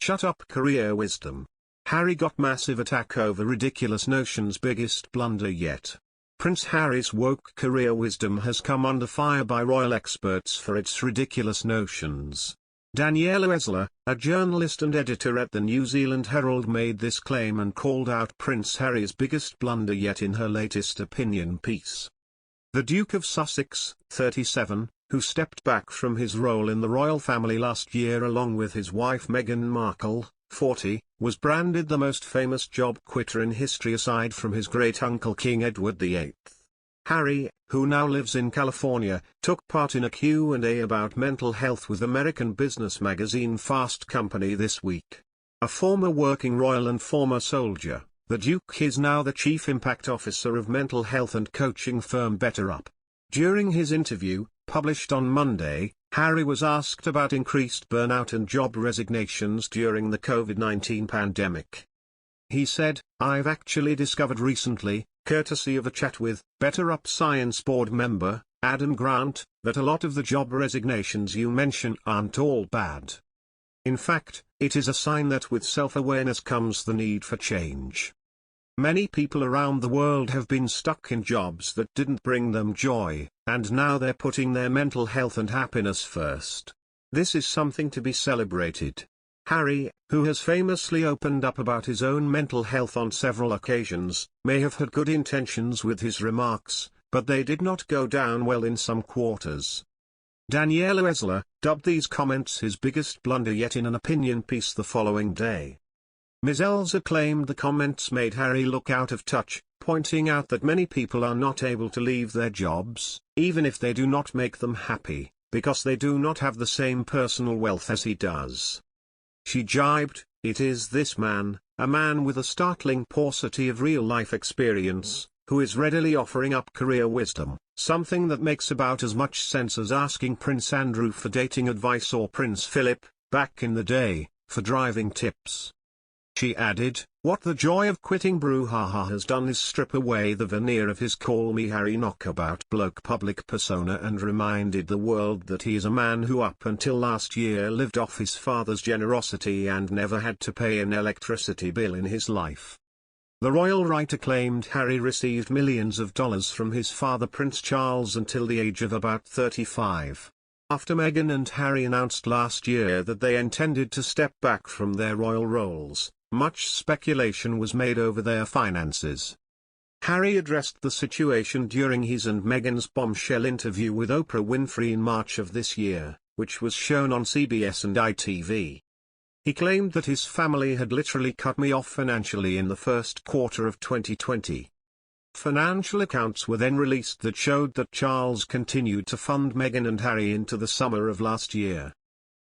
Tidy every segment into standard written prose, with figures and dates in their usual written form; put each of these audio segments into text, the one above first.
Shut up career wisdom. Harry got massive attack over ridiculous notions. Biggest blunder yet. Prince Harry's woke career wisdom has come under fire by royal experts for its ridiculous notions. Daniela Ezler, a journalist and editor at the New Zealand Herald, made this claim and called out Prince Harry's biggest blunder yet in her latest opinion piece. The Duke of Sussex, 37, who stepped back from his role in the royal family last year along with his wife Meghan Markle, 40, was branded the most famous job quitter in history aside from his great-uncle King Edward VIII. Harry, who now lives in California, took part in a Q&A about mental health with American business magazine Fast Company this week. A former working royal and former soldier, the Duke is now the Chief Impact Officer of mental health and coaching firm BetterUp. During his interview, published on Monday, Harry was asked about increased burnout and job resignations during the COVID-19 pandemic. He said, "I've actually discovered recently, courtesy of a chat with BetterUp Science Board member, Adam Grant, that a lot of the job resignations you mention aren't all bad. In fact, it is a sign that with self-awareness comes the need for change. Many people around the world have been stuck in jobs that didn't bring them joy, and now they're putting their mental health and happiness first. This is something to be celebrated." Harry, who has famously opened up about his own mental health on several occasions, may have had good intentions with his remarks, but they did not go down well in some quarters. Daniela Ezler dubbed these comments his biggest blunder yet in an opinion piece the following day. Ms. Ezler claimed the comments made Harry look out of touch, pointing out that many people are not able to leave their jobs, even if they do not make them happy, because they do not have the same personal wealth as he does. She jibed, "It is this man, a man with a startling paucity of real-life experience, who is readily offering up career wisdom, something that makes about as much sense as asking Prince Andrew for dating advice or Prince Philip, back in the day, for driving tips." She added, "What the joy of quitting brouhaha has done is strip away the veneer of his call me Harry knockabout bloke public persona and reminded the world that he is a man who up until last year lived off his father's generosity and never had to pay an electricity bill in his life." The royal writer claimed Harry received millions of dollars from his father Prince Charles until the age of about 35. After Meghan and Harry announced last year that they intended to step back from their royal roles, much speculation was made over their finances. Harry addressed the situation during his and Meghan's bombshell interview with Oprah Winfrey in March of this year, which was shown on CBS and ITV. He claimed that his family had literally cut me off financially in the first quarter of 2020. Financial accounts were then released that showed that Charles continued to fund Meghan and Harry into the summer of last year.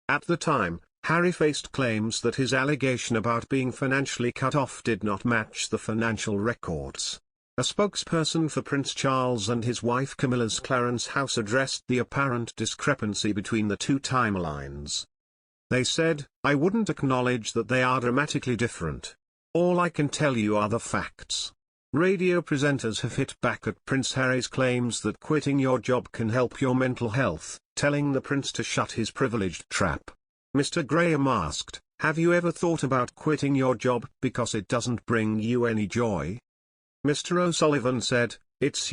At the time, Harry faced claims that his allegation about being financially cut off did not match the financial records. A spokesperson for Prince Charles and his wife Camilla's Clarence House addressed the apparent discrepancy between the two timelines. They said, "I wouldn't acknowledge that they are dramatically different. All I can tell you are the facts." Radio presenters have hit back at Prince Harry's claims that quitting your job can help your mental health, telling the prince to shut his privileged trap. Mr. Graham asked, "Have you ever thought about quitting your job because it doesn't bring you any joy?" Mr. O'Sullivan said, "It's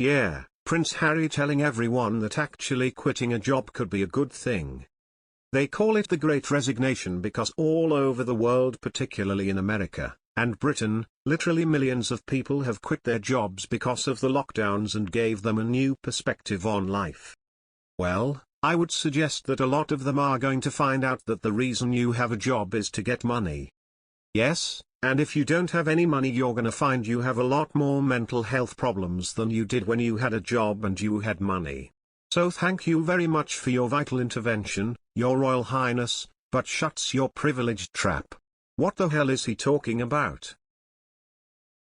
Prince Harry telling everyone that actually quitting a job could be a good thing. They call it the Great Resignation because all over the world, particularly in America and Britain, literally millions of people have quit their jobs because of the lockdowns and gave them a new perspective on life. Well, I would suggest that a lot of them are going to find out that the reason you have a job is to get money. Yes, and if you don't have any money you're gonna find you have a lot more mental health problems than you did when you had a job and you had money. So thank you very much for your vital intervention, Your Royal Highness, but shuts your privileged trap." What the hell is he talking about?